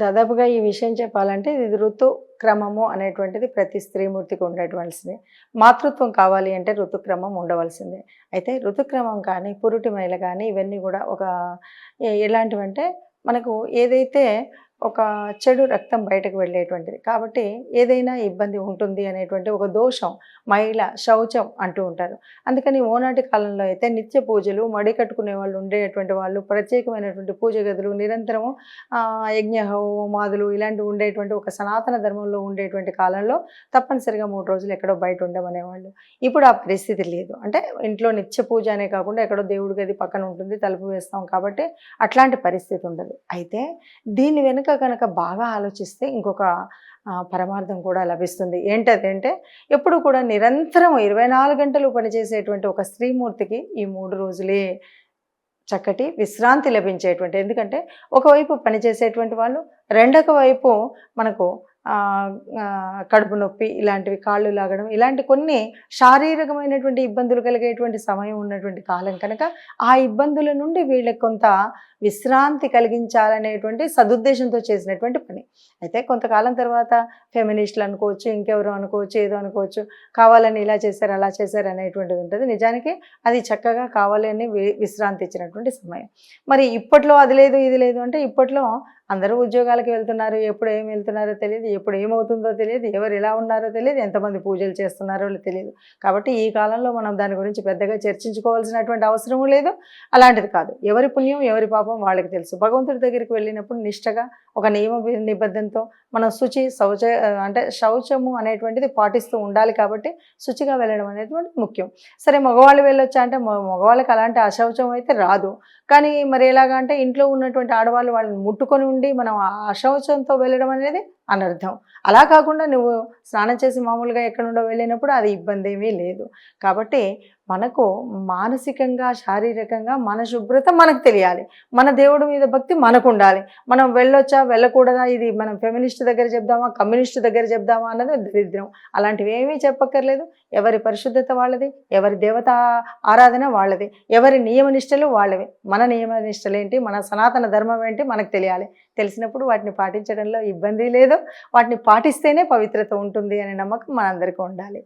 దాదాపుగా ఈ విషయం చెప్పాలంటే ఇది ఋతుక్రమము అనేటువంటిది ప్రతి స్త్రీమూర్తికి ఉండవలసిందే. మాతృత్వం కావాలి అంటే ఋతుక్రమం ఉండవలసిందే. అయితే ఋతుక్రమం కానీ, పురుటి మైల కానీ ఇవన్నీ కూడా ఒక ఎలాంటివంటే మనకు ఏదైతే ఒక చెడు రక్తం బయటకు వెళ్ళేటువంటిది. కాబట్టి ఏదైనా ఇబ్బంది ఉంటుంది అనేటువంటి ఒక దోషం, మైల, శౌచం అంటూ ఉంటారు. అందుకని ఓనాటి కాలంలో అయితే నిత్య పూజలు, మడి కట్టుకునే వాళ్ళు ఉండేటువంటి వాళ్ళు ప్రత్యేకమైనటువంటి పూజ గదులు నిరంతరము యజ్ఞ హోమాదులు ఇలాంటివి ఉండేటువంటి ఒక సనాతన ధర్మంలో ఉండేటువంటి కాలంలో తప్పనిసరిగా 3 రోజులు ఎక్కడో బయట ఉండమనేవాళ్ళు. ఇప్పుడు ఆ పరిస్థితి లేదు. అంటే ఇంట్లో నిత్య పూజ అనే కాకుండా ఎక్కడో దేవుడి గది పక్కన ఉంటుంది, తలుపు వేస్తాం కాబట్టి అట్లాంటి పరిస్థితి ఉండదు. అయితే దీని వెనుక కనుక బాగా ఆలోచిస్తే ఇంకొక పరమార్థం కూడా లభిస్తుంది. ఏంటంటే ఎప్పుడు కూడా నిరంతరం 24 గంటలు పనిచేసేటువంటి ఒక స్త్రీమూర్తికి ఈ 3 రోజులే చక్కటి విశ్రాంతి లభించేటువంటి. ఎందుకంటే ఒకవైపు పనిచేసేటువంటి వాళ్ళు, రెండొక వైపు మనకు కడుపు నొప్పి ఇలాంటివి, కాళ్ళు లాగడం ఇలాంటి కొన్ని శారీరకమైనటువంటి ఇబ్బందులు కలిగేటువంటి సమయం ఉన్నటువంటి కాలం కనుక ఆ ఇబ్బందుల నుండి వీళ్ళకి కొంత విశ్రాంతి కలిగించాలనేటువంటి సదుద్దేశంతో చేసినటువంటి పని. అయితే కొంతకాలం తర్వాత ఫెమినిస్టులు అనుకోవచ్చు, ఇంకెవరో అనుకోవచ్చు, ఏదో అనుకోవచ్చు, కావాలని ఇలా చేశారు అలా చేశారు అనేటువంటిది ఉంటుంది. నిజానికి అది చక్కగా కావాలని విశ్రాంతి ఇచ్చినటువంటి సమయం. మరి ఇప్పట్లో అది లేదు ఇది లేదు అంటే ఇప్పట్లో అందరూ ఉద్యోగాలకు వెళ్తున్నారు, ఎప్పుడు ఏం వెళ్తున్నారో తెలియదు, ఎప్పుడు ఏమవుతుందో తెలియదు, ఎవరు ఎలా ఉన్నారో తెలియదు, ఎంతమంది పూజలు చేస్తున్నారో తెలియదు. కాబట్టి ఈ కాలంలో మనం దాని గురించి పెద్దగా చర్చించుకోవాల్సినటువంటి అవసరం లేదు. అలాంటిది కాదు. ఎవరి పుణ్యం ఎవరి పాపం వాళ్ళకి తెలుసు. భగవంతుడి దగ్గరికి వెళ్ళినప్పుడు నిష్టగా ఒక నియమ నిబద్ధంతో మనం అంటే శౌచము అనేటువంటిది పాటిస్తూ ఉండాలి. కాబట్టి శుచిగా వెళ్ళడం అనేటువంటిది ముఖ్యం. సరే మగవాళ్ళు వెళ్ళొచ్చా అంటే మగవాళ్ళకి అలాంటి అశౌచం అయితే రాదు. కానీ మరి ఎలాగా అంటే ఇంట్లో ఉన్నటువంటి ఆడవాళ్ళు వాళ్ళని ముట్టుకొని ఉండి మనం అశౌచంతో వెళ్ళడం అనేది అనర్థం. అలా కాకుండా నువ్వు స్నానం చేసి మామూలుగా ఎక్కడుండో వెళ్ళినప్పుడు అది ఇబ్బంది ఏమీ లేదు. కాబట్టి మనకు మానసికంగా, శారీరకంగా మన శుభ్రత మనకు తెలియాలి. మన దేవుడి మీద భక్తి మనకు ఉండాలి. మనం వెళ్ళొచ్చా వెళ్ళకూడదా ఇది మనం ఫెమినిస్ట్ దగ్గర చెప్దామా, కమ్యూనిస్ట్ దగ్గర చెప్దామా అన్నది దరిద్రం. అలాంటివి ఏమీ చెప్పక్కర్లేదు. ఎవరి పరిశుద్ధత వాళ్ళది, ఎవరి దేవత ఆరాధన వాళ్ళది, ఎవరి నియమనిష్టలు వాళ్ళవి. మన నియమనిష్టలు ఏంటి, మన సనాతన ధర్మం ఏంటి మనకు తెలియాలి. తెలిసినప్పుడు వాటిని పాటించడంలో ఇబ్బంది లేదు. వాటిని పాటిస్తేనే పవిత్రత ఉంటుంది అనే నమ్మకం మనందరికీ ఉండాలి.